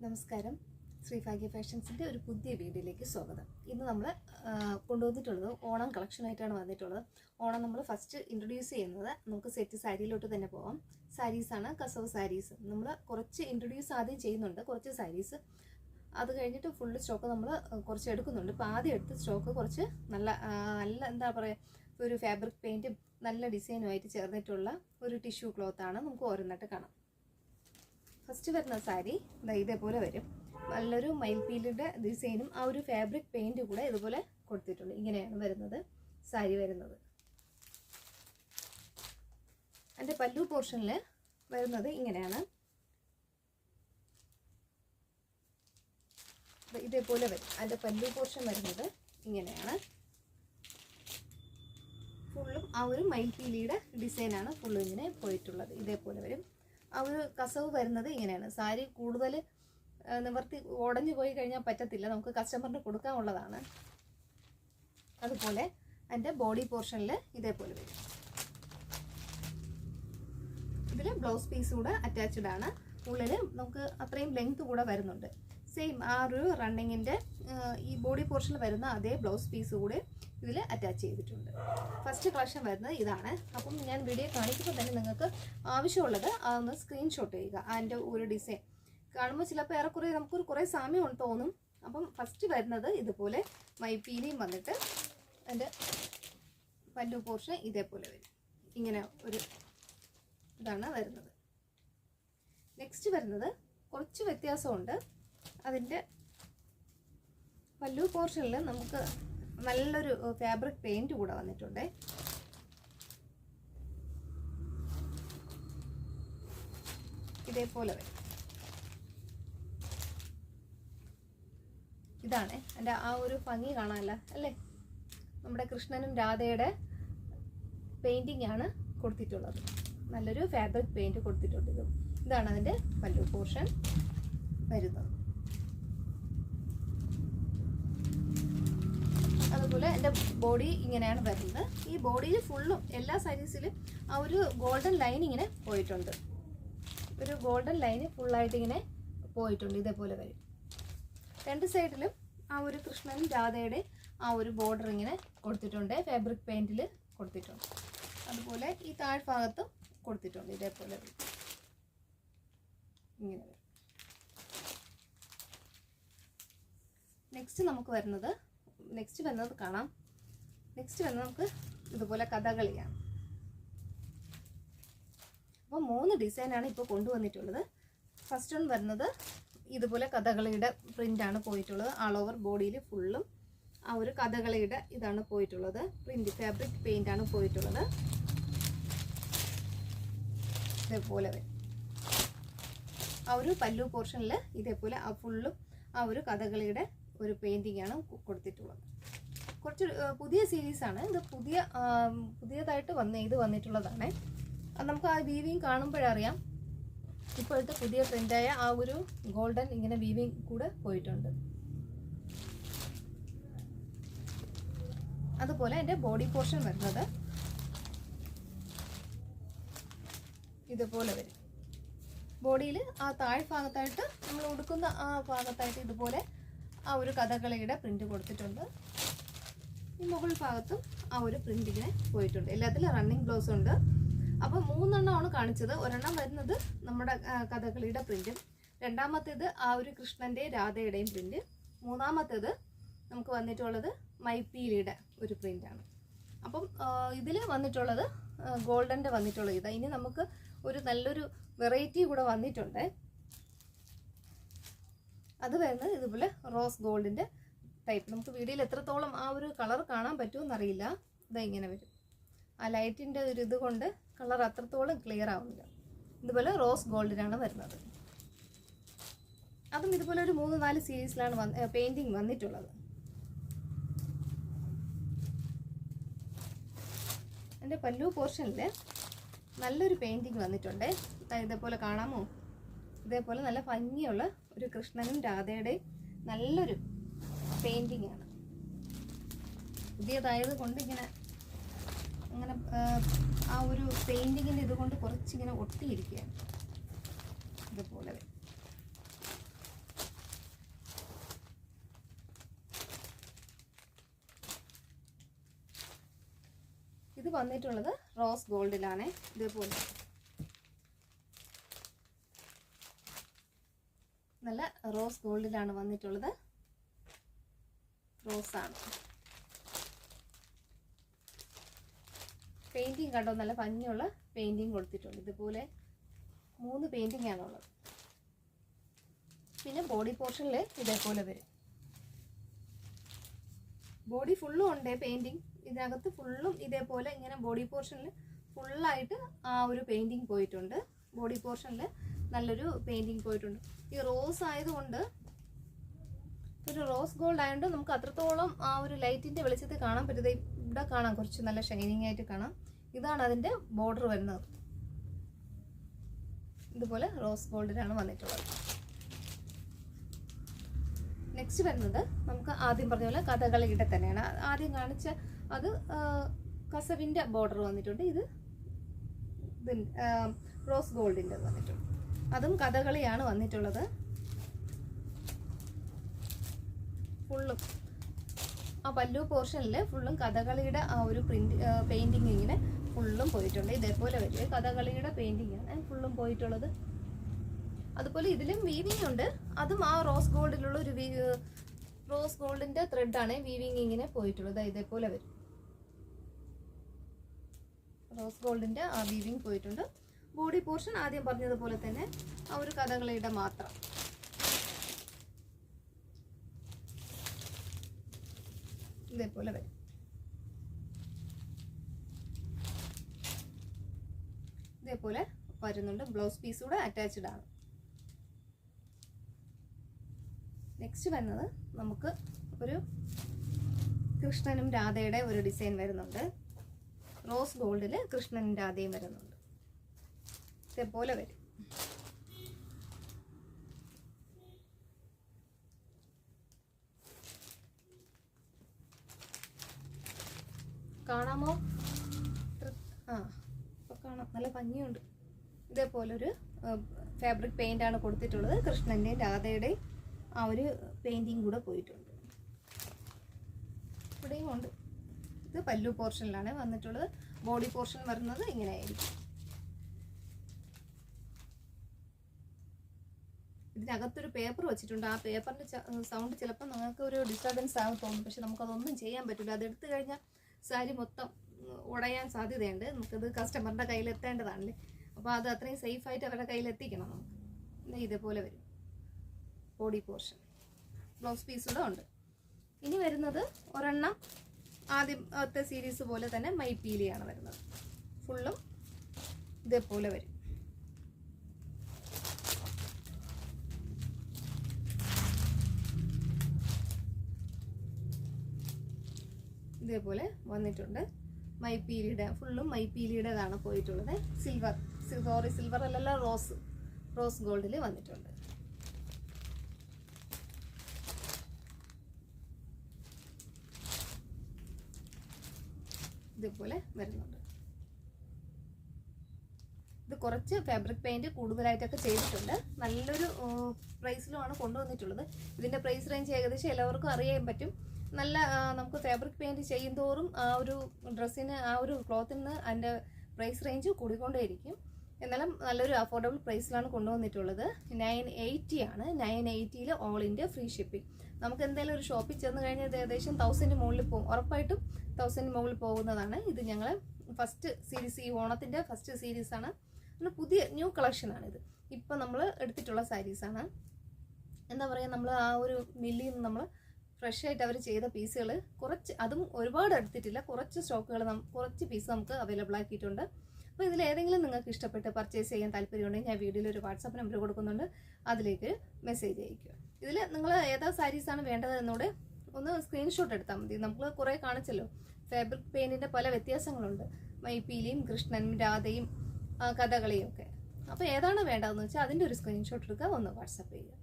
നമസ്കാരം. ശ്രീഭാഗ്യ ഫാഷൻസിൻ്റെ ഒരു പുതിയ വീഡിയോയിലേക്ക് സ്വാഗതം. ഇന്ന് നമ്മൾ കൊണ്ടുവന്നിട്ടുള്ളത് ഓണം കളക്ഷനായിട്ടാണ് വന്നിട്ടുള്ളത്. ഓണം നമ്മൾ ഫസ്റ്റ് ഇൻട്രൊഡ്യൂസ് ചെയ്യുന്നത് നമുക്ക് സെറ്റ് സാരിയിലോട്ട് തന്നെ പോകാം. സാരീസാണ്, കസവ് സാരീസ്. നമ്മൾ കുറച്ച് ഇൻട്രൊഡ്യൂസ് ആദ്യം ചെയ്യുന്നുണ്ട്, കുറച്ച് സാരീസ്. അത് കഴിഞ്ഞിട്ട് ഫുള്ള് സ്റ്റോക്ക് നമ്മൾ കുറച്ച് എടുക്കുന്നുണ്ട്. ഇപ്പോൾ ആദ്യം എടുത്ത സ്റ്റോക്ക് കുറച്ച് നല്ല എന്താ പറയുക, ഒരു ഫാബ്രിക് പെയിൻറ്റും നല്ല ഡിസൈനുമായിട്ട് ചേർന്നിട്ടുള്ള ഒരു ടിഷ്യൂ ക്ലോത്താണ്. നമുക്ക് ഓരോന്നായിട്ട് കാണാം. ഫസ്റ്റ് വരുന്ന സാരി ഇതേപോലെ വരും. നല്ലൊരു മയിൽപീലിയുടെ ഡിസൈനും ആ ഒരു ഫാബ്രിക് പെയിൻറ്റ് കൂടെ ഇതുപോലെ കൊടുത്തിട്ടുണ്ട്. ഇങ്ങനെയാണ് വരുന്നത് സാരി വരുന്നത്. അതിൻ്റെ പല്ലു പോർഷനിൽ വരുന്നത് ഇങ്ങനെയാണ്. ഇതേപോലെ വരും. അതിൻ്റെ പല്ലു പോർഷൻ വരുന്നത് ഇങ്ങനെയാണ്. ഫുള്ളും ആ ഒരു മയിൽപീലിയുടെ ഡിസൈനാണ് ഫുള്ളും ഇങ്ങനെ പോയിട്ടുള്ളത്. ഇതേപോലെ വരും. ആ ഒരു കസവ് വരുന്നത് ഇങ്ങനെയാണ്. സാരി കൂടുതൽ നിവർത്തി ഉടഞ്ഞു പോയി കഴിഞ്ഞാൽ പറ്റത്തില്ല, നമുക്ക് കസ്റ്റമറിന് കൊടുക്കാനുള്ളതാണ്. അതുപോലെ അതിൻ്റെ ബോഡി പോർഷനിൽ ഇതേപോലെ വരും. ഇതിൽ ബ്ലൗസ് പീസ് കൂടെ അറ്റാച്ച്ഡ് ആണ്. ഉള്ളിൽ നമുക്ക് അത്രയും ലെങ്ത് കൂടെ വരുന്നുണ്ട്. സെയിം ആ ഒരു റണ്ണിങ്ങിൻ്റെ ഈ ബോഡി പോർഷനിൽ വരുന്ന അതേ ബ്ലൗസ് പീസ് കൂടെ ഇതിൽ അറ്റാച്ച് ചെയ്തിട്ടുണ്ട്. ഫസ്റ്റ് കളക്ഷൻ വരുന്നത് ഇതാണ്. അപ്പം ഞാൻ വീഡിയോ കാണിക്കുമ്പോൾ തന്നെ നിങ്ങൾക്ക് ആവശ്യമുള്ളത് അതൊന്ന് സ്ക്രീൻഷോട്ട് ചെയ്യുക. അതിൻ്റെ ഒരു ഡിസൈൻ കാണുമ്പോൾ ചിലപ്പോൾ ഏറെക്കുറെ നമുക്കൊരു കുറേ സാമ്യം തോന്നും. അപ്പം ഫസ്റ്റ് വരുന്നത് ഇതുപോലെ മൈപ്പീലിയും വന്നിട്ട് അതിൻ്റെ പല്ലു പോർഷൻ ഇതേപോലെ വരും. ഇങ്ങനെ ഒരു ഇതാണ് വരുന്നത്. നെക്സ്റ്റ് വരുന്നത് കുറച്ച് വ്യത്യാസമുണ്ട്. അതിൻ്റെ പല്ലു പോർഷനിൽ നമുക്ക് നല്ലൊരു ഫാബ്രിക് പെയിൻറ്റ് കൂടെ വന്നിട്ടുണ്ട്. ഇതേപോലെ വരും. ഇതാണ് എൻ്റെ ആ ഒരു ഭംഗി കാണാനല്ല അല്ലേ. നമ്മുടെ കൃഷ്ണനും രാധയുടെ പെയിൻറ്റിംഗ് ആണ് കൊടുത്തിട്ടുള്ളത്. നല്ലൊരു ഫാബ്രിക് പെയിൻറ്റ് കൊടുത്തിട്ടുണ്ട്. ഇതാണ് അതിൻ്റെ പല്ലു പോർഷൻ വരുന്നത്. അതുപോലെ എൻ്റെ ബോഡി ഇങ്ങനെയാണ് വരുന്നത്. ഈ ബോഡിയിൽ ഫുള്ളും എല്ലാ സാരീസിലും ആ ഒരു ഗോൾഡൻ ലൈൻ ഇങ്ങനെ പോയിട്ടുണ്ട്. ഒരു ഗോൾഡൻ ലൈന് ഫുള്ളായിട്ട് ഇങ്ങനെ പോയിട്ടുണ്ട്. ഇതേപോലെ വരും. രണ്ട് സൈഡിലും ആ ഒരു കൃഷ്ണനും രാധയുടെ ആ ഒരു ബോർഡർ ഇങ്ങനെ കൊടുത്തിട്ടുണ്ട്. ഫാബ്രിക് പെയിൻറ്റിൽ കൊടുത്തിട്ടുണ്ട്. അതുപോലെ ഈ താഴ്ഭാഗത്തും കൊടുത്തിട്ടുണ്ട്. ഇതേപോലെ വരും. ഇങ്ങനെ വരും. നെക്സ്റ്റ് വരുന്നത് കാണാം. നെക്സ്റ്റ് വരുന്നത് നമുക്ക് ഇതുപോലെ കഥകളിയാണ്. അപ്പോൾ 3 ഡിസൈനാണ് ഇപ്പോൾ കൊണ്ടുവന്നിട്ടുള്ളത്. ഫസ്റ്റ് വൺ വരുന്നത് ഇതുപോലെ കഥകളിയുടെ പ്രിൻ്റാണ് പോയിട്ടുള്ളത്. ആൾ ഓവർ ബോഡിയിൽ ഫുള്ളും ആ ഒരു കഥകളിയുടെ ഇതാണ് പോയിട്ടുള്ളത്. പ്രിൻ്റ് ഫാബ്രിക് പെയിൻ്റാണ് പോയിട്ടുള്ളത്. ഇതേപോലെ വരും. ആ ഒരു പല്ലു പോർഷനിൽ ഇതേപോലെ ആ ഫുള്ളും ആ ഒരു കഥകളിയുടെ ഒരു പെയിൻറ്റിംഗ് ആണ് കൊടുത്തിട്ടുള്ളത്. കുറച്ച് പുതിയ സീരീസാണ് ഇത്. പുതിയതായിട്ട് വന്നിട്ടുള്ളതാണ്. അത് നമുക്ക് ആ വീവിങ് കാണുമ്പോഴറിയാം. ഇപ്പോഴത്തെ പുതിയ ട്രെൻഡായ ആ ഒരു ഗോൾഡൻ ഇങ്ങനെ വീവിങ് കൂടെ പോയിട്ടുണ്ട്. അതുപോലെ എൻ്റെ ബോഡി പോർഷൻ വരുന്നത് ഇതുപോലെ വരും. ബോഡിയിൽ ആ താഴ്ഭാഗത്തായിട്ട് നമ്മൾ ഉടുക്കുന്ന ആ ഭാഗത്തായിട്ട് ഇതുപോലെ ആ ഒരു കഥകളിയുടെ പ്രിന്റ് കൊടുത്തിട്ടുണ്ട്. ഈ മുകൾ ഭാഗത്തും ആ ഒരു പ്രിന്റ് ഇങ്ങനെ പോയിട്ടുണ്ട്. എല്ലാത്തിലും റണ്ണിങ് ബ്ലൗസ് ഉണ്ട്. അപ്പോൾ 3 എണ്ണമാണ് കാണിച്ചത്. ഒരെണ്ണം വരുന്നത് നമ്മുടെ കഥകളിയുടെ പ്രിന്റും, രണ്ടാമത്തേത് ആ ഒരു കൃഷ്ണൻ്റെ രാധയുടെയും പ്രിന്റ്, മൂന്നാമത്തേത് നമുക്ക് വന്നിട്ടുള്ളത് മൈപ്പീലിയുടെ ഒരു പ്രിന്റാണ്. അപ്പം ഇതിൽ വന്നിട്ടുള്ളത് ഗോൾഡൻ്റെ വന്നിട്ടുള്ളത് ഇതാ. ഇനി നമുക്ക് ഒരു നല്ലൊരു വെറൈറ്റി കൂടെ വന്നിട്ടുണ്ട്. അത് വരുന്നത് ഇതുപോലെ റോസ് ഗോൾഡിൻ്റെ ടൈപ്പ്. നമുക്ക് വീഡിയോയിൽ എത്രത്തോളം ആ ഒരു കളർ കാണാൻ പറ്റുമെന്നറിയില്ല. ഇതാ ഇങ്ങനെ വരും. ആ ലൈറ്റിൻ്റെ ഒരു ഇത് കൊണ്ട് കളർ അത്രത്തോളം ക്ലിയർ ആവുന്നില്ല. ഇതുപോലെ റോസ് ഗോൾഡിനാണ് വരുന്നത്. അതും ഇതുപോലെ ഒരു 3-4 സീരീസിലാണ് പെയിൻറ്റിങ് വന്നിട്ടുള്ളത്. എൻ്റെ പല്ലു പോർഷനിൽ നല്ലൊരു പെയിൻറ്റിങ് വന്നിട്ടുണ്ട്. ഇതേപോലെ കാണാമോ? ഇതേപോലെ നല്ല ഭംഗിയുള്ള ഒരു കൃഷ്ണനും രാധയുടെയും നല്ലൊരു പെയിൻറ്റിംഗ് ആണ്. പുതിയതായത് കൊണ്ട് ഇങ്ങനെ അങ്ങനെ ആ ഒരു പെയിൻറ്റിങ്ങിൻ്റെ ഇതുകൊണ്ട് കുറച്ചിങ്ങനെ ഒട്ടിയിരിക്കുകയാണ്. ഇതുപോലെ വന്നിട്ടുള്ളത് റോസ് ഗോൾഡിലാണ്. ഇതേപോലെ നല്ല റോസ് ഗോൾഡിലാണ് വന്നിട്ടുള്ളത്. റോസാണ്. പെയിൻറ്റിങ് കണ്ടോ, നല്ല ഭംഗിയുള്ള പെയിൻറ്റിങ് കൊടുത്തിട്ടുണ്ട്. ഇതുപോലെ 3 പെയിൻറ്റിങ് ആണുള്ളത്. പിന്നെ ബോഡി പോർഷനിൽ ഇതേപോലെ വരും. ബോഡി ഫുള്ളും ഉണ്ട് പെയിൻറ്റിങ്. ഇതിനകത്ത് ഫുള്ളും ഇതേപോലെ ഇങ്ങനെ ബോഡി പോർഷനിൽ ഫുള്ളായിട്ട് ആ ഒരു പെയിൻറ്റിങ് പോയിട്ടുണ്ട്. ബോഡി പോർഷനിൽ നല്ലൊരു പെയിൻറ്റിങ് പോയിട്ടുണ്ട്. ഈ റോസ് ആയതുകൊണ്ട്, ഒരു റോസ് ഗോൾഡ് ആയതുകൊണ്ട് നമുക്ക് അത്രത്തോളം ആ ഒരു ലൈറ്റിൻ്റെ വെളിച്ചത്തിൽ കാണാൻ പറ്റുന്നത്. ഇവിടെ കാണാം, കുറച്ച് നല്ല ഷൈനിങ് ആയിട്ട് കാണാം. ഇതാണ് അതിൻ്റെ ബോർഡർ വരുന്നത്. ഇതുപോലെ റോസ് ഗോൾഡിലാണ് വന്നിട്ടുള്ളത്. നെക്സ്റ്റ് വരുന്നത് നമുക്ക് ആദ്യം പറഞ്ഞ പോലെ കഥകളിയുടെ തന്നെയാണ്. ആദ്യം കാണിച്ച അത് കസവിൻ്റെ ബോർഡർ വന്നിട്ടുണ്ട്. ഇത് റോസ് ഗോൾഡിൻ്റെ വന്നിട്ടുണ്ട്. അതും കഥകളിയാണ് വന്നിട്ടുള്ളത്. ഫുള്ളും ആ പല്ലു പോർഷനിൽ ഫുള്ളും കഥകളിയുടെ ആ ഒരു പെയിൻറ്റിങ് ഇങ്ങനെ ഫുള്ളും പോയിട്ടുണ്ട്. ഇതേപോലെ വലിയ കഥകളിയുടെ പെയിൻറ്റിങ് ആണ് ഫുള്ളും പോയിട്ടുള്ളത്. അതുപോലെ ഇതിലും വീവിങ് ഉണ്ട്. അതും ആ റോസ് ഗോൾഡിലുള്ള ഒരു റോസ് ഗോൾഡിന്റെ ത്രെഡാണ് വീവിങ് ഇങ്ങനെ പോയിട്ടുള്ളത്. ഇതേപോലെ വരും. റോസ് ഗോൾഡിന്റെ ആ വീവിങ് പോയിട്ടുണ്ട്. ബോഡി പോർഷൻ ആദ്യം പറഞ്ഞതുപോലെ തന്നെ ആ ഒരു കഥകളിയുടെ മാത്രം. ഇതേപോലെ വരും. ഇതേപോലെ വരുന്നുണ്ട്. ബ്ലൗസ് പീസ് കൂടെ അറ്റാച്ച്ഡ് ആണ്. നെക്സ്റ്റ് വരുന്നത് നമുക്ക് ഒരു കൃഷ്ണനും രാധയുടെ ഒരു ഡിസൈൻ വരുന്നുണ്ട്. റോസ് ഗോൾഡിൽ കൃഷ്ണനും രാധയും വരുന്നുണ്ട്. ഇതേപോലെ വരും. കാണാമോ? ഇപ്പൊ കാണാം, നല്ല ഭംഗിയുണ്ട്. ഇതേപോലൊരു ഫാബ്രിക് പെയിന്റ് ആണ് കൊടുത്തിട്ടുള്ളത്. കൃഷ്ണന്റെയും രാധയുടെയും ആ ഒരു പെയിന്റിങ് കൂടെ പോയിട്ടുണ്ട്. ഇവിടെയും ഉണ്ട്. ഇത് പല്ലു പോർഷനിലാണ് വന്നിട്ടുള്ളത്. ബോഡി പോർഷൻ വരുന്നത് ഇങ്ങനെയായിരിക്കും. ഇതിനകത്തൊരു പേപ്പർ വെച്ചിട്ടുണ്ട്. ആ പേപ്പറിന്റെ സൗണ്ട് ചിലപ്പോൾ നിങ്ങൾക്ക് ഒരു ഡിസ്റ്റർബൻസ് ആകും തോന്നും. പക്ഷെ നമുക്കതൊന്നും ചെയ്യാൻ പറ്റില്ല. അതെടുത്തു കഴിഞ്ഞാൽ സാരി മൊത്തം ഉടയാൻ സാധ്യതയുണ്ട്. നമുക്കത് കസ്റ്റമറിന്റെ കയ്യിൽ എത്തേണ്ടതാണല്ലേ. അപ്പോൾ അത് അത്രയും സേഫായിട്ട് അവരുടെ കയ്യിൽ എത്തിക്കണം നമുക്ക്. ഇതേപോലെ വരും ബോഡി പോർഷൻ. ബ്ലൗസ് പീസ് കൂടെ ഉണ്ട്. ഇനി വരുന്നത് ഒരെണ്ണം ആദ്യത്തെ സീരീസ് പോലെ തന്നെ മൈപ്പീലിയാണ് വരുന്നത്. ഫുള്ളും ഇതേപോലെ വരും. ഇതേപോലെ വന്നിട്ടുണ്ട്. മൈപ്പീലിയുടെ ഫുള്ളും മൈപ്പീലിയുടേതാണ് പോയിട്ടുള്ളത്. സിൽവർ അല്ലല്ല, റോസ് ഗോൾഡിൽ വന്നിട്ടുണ്ട്. ഇതേപോലെ വരുന്നുണ്ട്. ഇത് കുറച്ച് ഫാബ്രിക് പെയിന്റ് കൂടുതലായിട്ടൊക്കെ ചെയ്തിട്ടുണ്ട്. നല്ലൊരു പ്രൈസിലുമാണ് കൊണ്ടുവന്നിട്ടുള്ളത്. ഇതിന്റെ പ്രൈസ് റേഞ്ച് ഏകദേശം എല്ലാവർക്കും അറിയാൻ പറ്റും. നല്ല നമുക്ക് ഫാബ്രിക് പെയിന്റ് ചെയ്യും തോറും ആ ഒരു ഡ്രസ്സിന്, ആ ഒരു ക്ലോത്തിന് അതിൻ്റെ പ്രൈസ് റേഞ്ച് കൂടിക്കൊണ്ടേയിരിക്കും. എന്നാലും നല്ലൊരു അഫോർഡബിൾ പ്രൈസിലാണ് കൊണ്ടുവന്നിട്ടുള്ളത്. 980 ആണ്. 980 ഓൾ ഇന്ത്യ ഫ്രീ ഷിപ്പിംഗ്. നമുക്ക് എന്തായാലും ഒരു ഷോപ്പിൽ ചെന്ന് കഴിഞ്ഞാൽ ഇത് ഏകദേശം 1000 മുകളിൽ പോകും. ഉറപ്പായിട്ടും 1000 മുകളിൽ പോകുന്നതാണ്. ഇത് ഞങ്ങൾ ഫസ്റ്റ് സീരീസ്, ഈ ഓണത്തിൻ്റെ ഫസ്റ്റ് സീരീസാണ്. പുതിയ ന്യൂ കളക്ഷനാണ് ഇത്. ഇപ്പം നമ്മൾ എടുത്തിട്ടുള്ള സാരീസാണ്. എന്താ പറയുക, നമ്മൾ ആ ഒരു മില്ലിൽ നിന്ന് നമ്മൾ ഫ്രഷ് ആയിട്ട് അവർ ചെയ്ത പീസുകൾ കുറച്ച്, അതും ഒരുപാട് എടുത്തിട്ടില്ല, കുറച്ച് സ്റ്റോക്കുകൾ, കുറച്ച് പീസ് നമുക്ക് അവൈലബിൾ ആക്കിയിട്ടുണ്ട്. അപ്പോൾ ഇതിൽ ഏതെങ്കിലും നിങ്ങൾക്ക് ഇഷ്ടപ്പെട്ട് പർച്ചേസ് ചെയ്യാൻ താല്പര്യമുണ്ടെങ്കിൽ ഞാൻ വീഡിയോയിൽ ഒരു വാട്സാപ്പ് നമ്പർ കൊടുക്കുന്നുണ്ട്. അതിലേക്ക് മെസ്സേജ് അയക്കുക. ഇതിൽ നിങ്ങൾ ഏതാ സാരീസാണ് വേണ്ടത് എന്നോട് ഒന്ന് സ്ക്രീൻഷോട്ട് എടുത്താൽ മതി. നമുക്ക് കുറേ കാണിച്ചല്ലോ, ഫാബ്രിക് പെയിൻറ്റിൻ്റെ പല വ്യത്യാസങ്ങളുണ്ട്. മൈപ്പീലിയും കൃഷ്ണനും രാധയും കഥകളിയും ഒക്കെ. അപ്പോൾ ഏതാണ് വേണ്ടതെന്ന് വെച്ചാൽ അതിൻ്റെ ഒരു സ്ക്രീൻഷോട്ട് എടുക്കുക, ഒന്ന് വാട്സാപ്പ് ചെയ്യുക.